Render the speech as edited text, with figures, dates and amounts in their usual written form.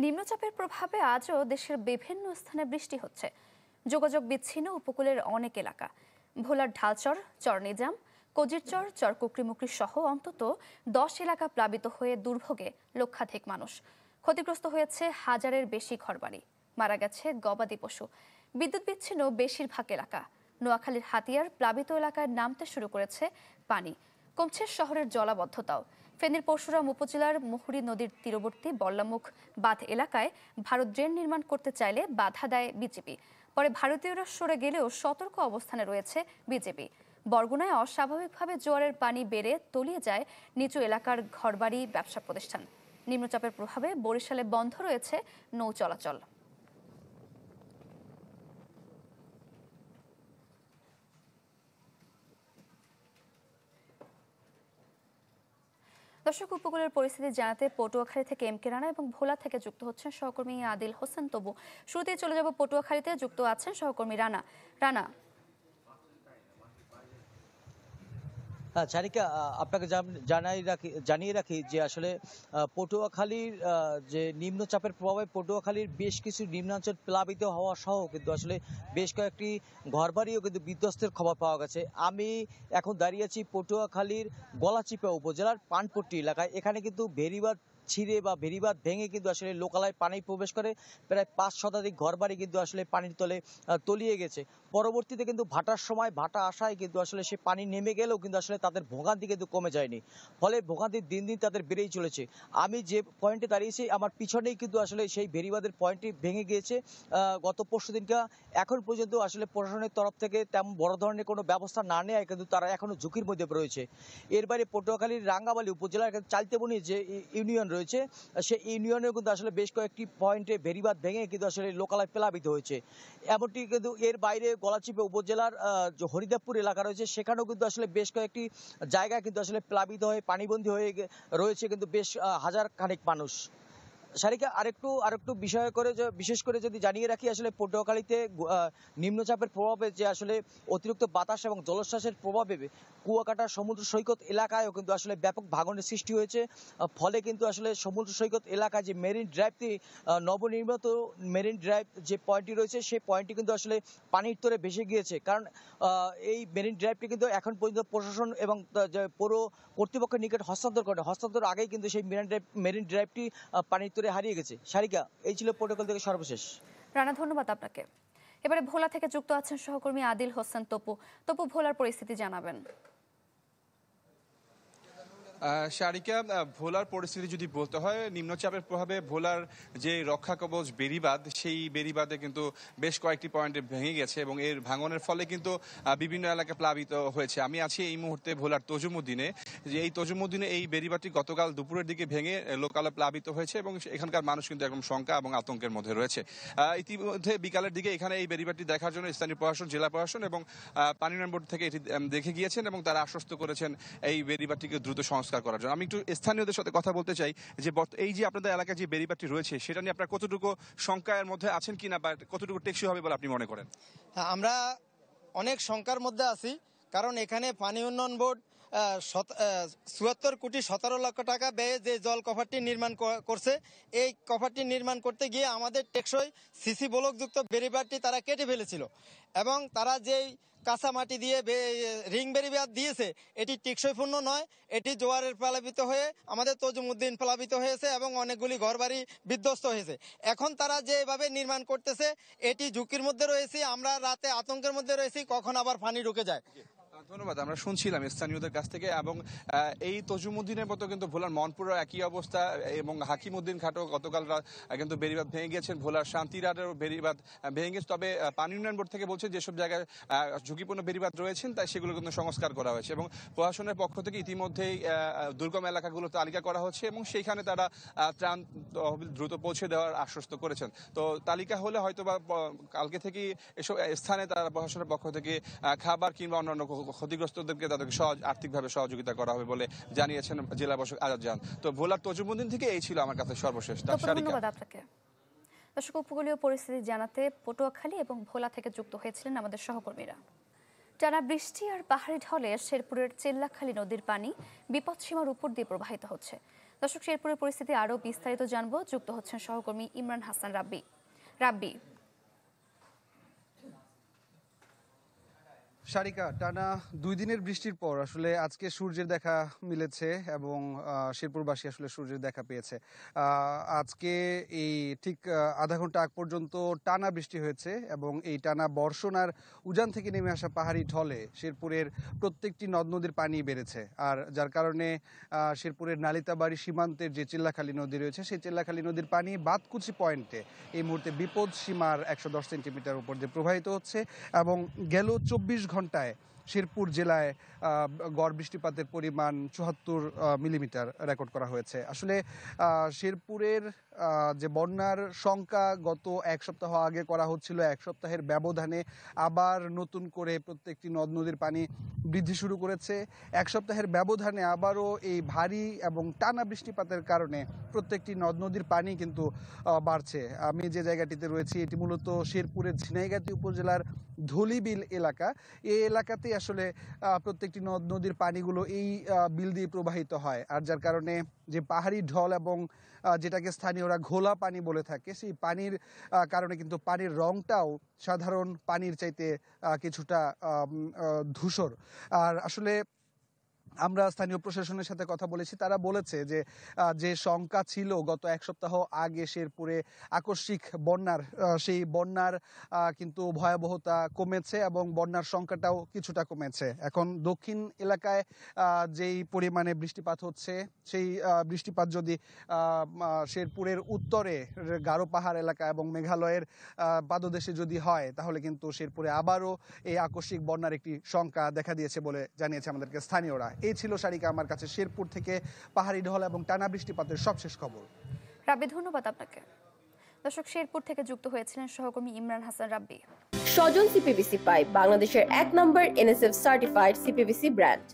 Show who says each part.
Speaker 1: নিম্নচাপের প্রভাবে আজও দেশের বিভিন্ন স্থানে বৃষ্টি হচ্ছে। যোগাযোগ বিচ্ছিন্ন উপকূলের অনেক এলাকা, ভোলার ঢালচর, চরনিজাম, কজিরচর, চরকুকরিমুকরি সহ অন্তত 10 এলাকা প্লাবিত হয়ে দুর্ভোগে লক্ষাধিক মানুষ। ক্ষতিগ্রস্ত হয়েছে হাজারের বেশি ঘরবাড়ি, মারা গেছে গবাদি পশু। বিদ্যুৎ বিচ্ছিন্ন বেশিরভাগ এলাকা। নোয়াখালীর হাতিয়ার প্লাবিত এলাকায় নামতে শুরু করেছে পানি। কমছে শহরের জলাবদ্ধতাও। ফেনীর পরশুরাম উপজেলার মুহুরী নদীর তীরবর্তী বল্লামুখ বাঁধ এলাকায় ভারত ড্রেন নির্মাণ করতে চাইলে বাধা দেয় বিজেপি। পরে ভারতীয়রা সরে গেলেও সতর্ক অবস্থানে রয়েছে বিজেপি। বরগুনায় অস্বাভাবিকভাবে জোয়ারের পানি বেড়ে তলিয়ে যায় নিচু এলাকার ঘরবাড়ি, ব্যবসা প্রতিষ্ঠান। নিম্নচাপের প্রভাবে বরিশালে বন্ধ রয়েছে নৌ চলাচল। দর্শক, উপকূলের পরিস্থিতি জানাতে পটুয়াখালী থেকে এম কে রানা এবং ভোলা থেকে যুক্ত হচ্ছেন সহকর্মী আদিল হোসেন তবু। শুরুতেই চলে যাব পটুয়াখালীতে, যুক্ত আছেন সহকর্মী রানা। রানা,
Speaker 2: হ্যাঁ চারিকা, আপনাকে জানিয়ে রাখি যে আসলে পটুয়াখালীর যে নিম্নচাপের প্রভাবে পটুয়াখালীর বেশ কিছু নিম্নাঞ্চল প্লাবিত হওয়া সহ কিন্তু আসলে বেশ কয়েকটি ঘরবাড়িও কিন্তু বিধ্বস্তের খবর পাওয়া গেছে। আমি এখন দাঁড়িয়ে আছি পটুয়াখালীর গলাচিপা উপজেলার পানপট্টি এলাকায়। এখানে কিন্তু বেড়িবাঁধ ছিঁড়ে বা বেড়িবাঁধ ভেঙে কিন্তু আসলে লোকালয়ে পানি প্রবেশ করে প্রায় 5 শতাধিক ঘরবাড়ি কিন্তু আসলে পানির তলে তলিয়ে গেছে। পরবর্তীতে কিন্তু ভাটার সময় ভাটা আসায় কিন্তু আসলে সে পানি নেমে গেলেও কিন্তু আসলে তাদের ভোগান্তি কিন্তু কমে যায়নি, ফলে ভোগান্তি দিন দিন তাদের বেড়েই চলেছে। আমি যে পয়েন্টে দাঁড়িয়েছি আমার পিছনেই কিন্তু আসলে সেই বেড়িবাঁধের পয়েন্টটি ভেঙে গিয়েছে গত পরশু দিনকা। এখন পর্যন্ত আসলে প্রশাসনের তরফ থেকে তেমন বড় ধরনের কোনো ব্যবস্থা না নেওয়ায় কিন্তু তারা এখনো ঝুঁকির মধ্যে রয়েছে। এর বাইরে পটুয়াখালীর রাঙ্গাবালী উপজেলার চালতেবনি যে ইউনিয়ন রয়েছে, সেই ইউনিয়নেও কিন্তু আসলে বেশ কয়েকটি পয়েন্টে বেড়িবাঁধ ভেঙে কিন্তু আসলে লোকালয় প্লাবিত হয়েছে। এমনটি কিন্তু এর বাইরে গলাচিপা উপজেলার যে হরিদেবপুর এলাকা রয়েছে সেখানেও কিন্তু আসলে বেশ কয়েকটি জায়গায় কিন্তু আসলে প্লাবিত হয়ে পানিবন্দী হয়ে রয়েছে কিন্তু বেশ হাজার খানেক মানুষ। সারিকা, আরেকটু বিষয় করে বিশেষ করে যদি জানিয়ে রাখি, আসলে পটুয়াখালীতে নিম্নচাপের প্রভাবে যে আসলে অতিরিক্ত বাতাস এবং জলোচ্ছ্বাসের প্রভাবে কুয়াকাটা সমুদ্র সৈকত এলাকায়ও কিন্তু আসলে ব্যাপক ভাঙনের সৃষ্টি হয়েছে। ফলে কিন্তু আসলে সমুদ্র সৈকত এলাকায় যে মেরিন ড্রাইভটি নবনির্মিত মেরিন ড্রাইভ যে পয়েন্টটি রয়েছে সেই পয়েন্টটি কিন্তু আসলে পানির তরে ভেসে গিয়েছে। কারণ এই মেরিন ড্রাইভটি কিন্তু এখন পর্যন্ত প্রশাসন এবং পৌর কর্তৃপক্ষের নিকট হস্তান্তর আগেই কিন্তু সেই মেরিন ড্রাইভটি পানির তরে হারিয়ে গেছে। সারিকা, এই ছিল প্রোটোকল থেকে সর্বশেষ।
Speaker 1: রানা, ধন্যবাদ আপনাকে। এবারে ভোলা থেকে যুক্ত আছেন সহকর্মী আদিল হোসেন তপু, ভোলার পরিস্থিতি জানাবেন।
Speaker 3: সারিকা, ভোলার পরিস্থিতি যদি বলতে হয়, নিম্নচাপের প্রভাবে ভোলার যে রক্ষা কবচ বেড়িবাঁধ, সেই বেড়িবাঁধে কিন্তু বেশ কয়েকটি পয়েন্টে ভেঙে গেছে এবং এর ভাঙনের ফলে কিন্তু বিভিন্ন এলাকা প্লাবিত হয়েছে। আমি আছি এই মুহূর্তে ভোলার তজুমুদ্দিনে। যে এই তজুমুদ্দিনে এই বেড়িবাঁধটি গতকাল দুপুরের দিকে ভেঙে লোকালয়ে প্লাবিত হয়েছে এবং এখানকার মানুষ কিন্তু একদম শঙ্কা এবং আতঙ্কের মধ্যে রয়েছে। ইতিমধ্যে বিকালের দিকে এখানে এই বেড়িবাঁধটি দেখার জন্য স্থানীয় প্রশাসন, জেলা প্রশাসন এবং পানি উন্নয়ন বোর্ড থেকে এটি দেখে গিয়েছেন এবং তারা আশ্বস্ত করেছেন এই বেড়িবাঁধটিকে দ্রুত সংস্কার করার জন্য। আমি একটু স্থানীয়দের সাথে কথা বলতে চাই যে এই যে আপনাদের এলাকায় যে বেড়িবাঁধটি রয়েছে সেটা নিয়ে আপনারা কতটুকু শঙ্কার মধ্যে আছেন কিনা বা কতটুকু টেকসই হবে বলে আপনি মনে করেন?
Speaker 4: হ্যাঁ, আমরা অনেক শঙ্কার মধ্যে আছি, কারণ এখানে পানি উন্নয়ন বোর্ড ৭৪,১৭,০০,০০০ টাকা ব্যয়ে যে জল কভারটি নির্মাণ করছে, এই কভারটি নির্মাণ করতে গিয়ে আমাদের টেকসই সিসি ব্লকযুক্ত বেড়িবাঁধটি তারা কেটে ফেলেছিল এবং তারা যেই কাঁচা মাটি দিয়ে রিং বেড়িবাঁধ দিয়েছে এটি টেকসইপূর্ণ নয়। এটি জোয়ারের প্লাবিত হয়ে আমাদের তজুমুদ্দিন প্লাবিত হয়েছে এবং অনেকগুলি ঘরবাড়ি বিধ্বস্ত হয়েছে। এখন তারা যেভাবে নির্মাণ করতেছে এটি ঝুঁকির মধ্যে রয়েছে। আমরা রাতে আতঙ্কের মধ্যে রয়েছি, কখন আবার পানি ঢুকে যায়।
Speaker 3: ধন্যবাদ। আমরা শুনছিলাম স্থানীয়দের কাছ থেকে এবং এই তজুমুদ্দিনের মতো কিন্তু ভোলার মনপুরের একই অবস্থা এবং হাকিমউদ্দিন ঘাটও গতকাল কিন্তু বেড়িবাঁধ ভেঙে গেছেন। ভোলার শান্তিরাটেরও বেড়িবাঁধ ভেঙে গেছে। তবে পানি উন্নয়ন বোর্ড থেকে বলছে যেসব জায়গায় ঝুঁকিপূর্ণ বেড়িবাঁধ রয়েছেন তাই সেগুলো কিন্তু সংস্কার করা হয়েছে এবং প্রশাসনের পক্ষ থেকে ইতিমধ্যেই দুর্গম এলাকাগুলো তালিকা করা হচ্ছে এবং সেইখানে তারা ত্রাণ তহবিল দ্রুত পৌঁছে দেওয়ার আশ্বস্ত করেছেন। তো তালিকা হলে হয়তো বা কালকে থেকেই এসব স্থানে তারা প্রশাসনের পক্ষ থেকে খাবার কিংবা অন্যান্য ক্ষতিগ্রস্তদেরকে তাদেরকে আর্থিকভাবে সহযোগিতা করা হবে বলে জানিয়েছেন জেলা প্রশাসক আজাদ জাহান। তো ভোলার তজুমুদ্দিন থেকে এই ছিল আমার কাছে সর্বশেষ।
Speaker 1: ধন্যবাদ আপনাকে। দর্শক, উপকূলীয় পরিস্থিতি জানাতে পটুয়াখালী এবং ভোলা থেকে যুক্ত হয়েছিলেন আমাদের সহকর্মীরা। টানা বৃষ্টি আর পাহাড়ি ঢলে শেরপুরের চেল্লাখালী নদীর পানি বিপদসীমার উপর দিয়ে প্রবাহিত হচ্ছে। দর্শক, শেরপুরের পরিস্থিতি আরও বিস্তারিত জানবো, যুক্ত হচ্ছেন সহকর্মী ইমরান হাসান রাব্বি।
Speaker 5: সারিকা, টানা 2 দিনের বৃষ্টির পর আসলে আজকে সূর্যের দেখা মিলেছে এবং শেরপুরবাসী আসলে সূর্যের দেখা পেয়েছে। আজকে এই ঠিক আধা ঘন্টা আগ পর্যন্ত টানা বৃষ্টি হয়েছে এবং এই টানা বর্ষণ আর উজান থেকে নেমে আসা পাহাড়ি ঢলে শেরপুরের প্রত্যেকটি নদ নদীর পানি বেড়েছে। আর যার কারণে শেরপুরের নালিতাবাড়ি সীমান্তের যে চিল্লাখালী নদী রয়েছে সেই চিল্লাখালী নদীর পানি বাদকুচি পয়েন্টে এই মুহূর্তে বিপদ সীমার 110 সেন্টিমিটার উপর দিয়ে প্রবাহিত হচ্ছে এবং গেল 24 ঘন্টায় শেরপুর জেলায় গড় বৃষ্টিপাতের পরিমাণ 74 মিলিমিটার রেকর্ড করা হয়েছে। আসলে শেরপুরের যে বন্যার শঙ্কা গত 1 সপ্তাহ আগে করা হচ্ছিল, 1 সপ্তাহের ব্যবধানে আবার নতুন করে প্রত্যেকটি নদ নদীর পানি বৃদ্ধি শুরু করেছে। 1 সপ্তাহের ব্যবধানে আবারও এই ভারী এবং টানা বৃষ্টিপাতের কারণে প্রত্যেকটি নদ নদীর পানি কিন্তু বাড়ছে। আমি যে জায়গাটিতে রয়েছি এটি মূলত শেরপুরের ঝিনাইগাতী উপজেলার ধুলিবিল এলাকা। এই এলাকাতে আসলে প্রত্যেকটি নদ নদীর পানিগুলো এই বিল দিয়ে প্রবাহিত হয়। আর যার কারণে যে পাহাড়ি ঢল এবং যেটাকে স্থানীয়রা ঘোলা পানি বলে থাকে, সেই পানির কারণে কিন্তু পানির রংটাও সাধারণ পানির চাইতে কিছুটা ধূসর। আর আসলে আমরা স্থানীয় প্রশাসনের সাথে কথা বলেছি, তারা বলেছে যে যে শঙ্কা ছিল গত 1 সপ্তাহ আগে শেরপুরে আকস্মিক বন্যার, সেই বন্যার কিন্তু ভয়াবহতা কমেছে এবং বন্যার সংখ্যাটাও কিছুটা কমেছে। এখন দক্ষিণ এলাকায় যেই পরিমাণে বৃষ্টিপাত হচ্ছে, সেই বৃষ্টিপাত যদি শেরপুরের উত্তরে গারো পাহাড় এলাকা এবং মেঘালয়ের পাদদেশে যদি হয়, তাহলে কিন্তু শেরপুরে আবারও এই আকস্মিক বন্যার একটি শঙ্কা দেখা দিয়েছে বলে জানিয়েছে আমাদেরকে স্থানীয়রা। এই ছিল সারিকা আমার কাছে শেরপুর থেকে পাহাড়ি ঢল এবং টানা বৃষ্টিপাতের সবশেষ খবর।
Speaker 1: রাব্বি, ধন্যবাদ আপনাকে। দর্শক, শেরপুর থেকে যুক্ত হয়েছিলেন সহকর্মী ইমরান হাসান রাব্বি।
Speaker 6: সজন সিপিভিসি পাইপ, বাংলাদেশের 1 নম্বর NSF সার্টিফাইড সিপিভিসি ব্র্যান্ড।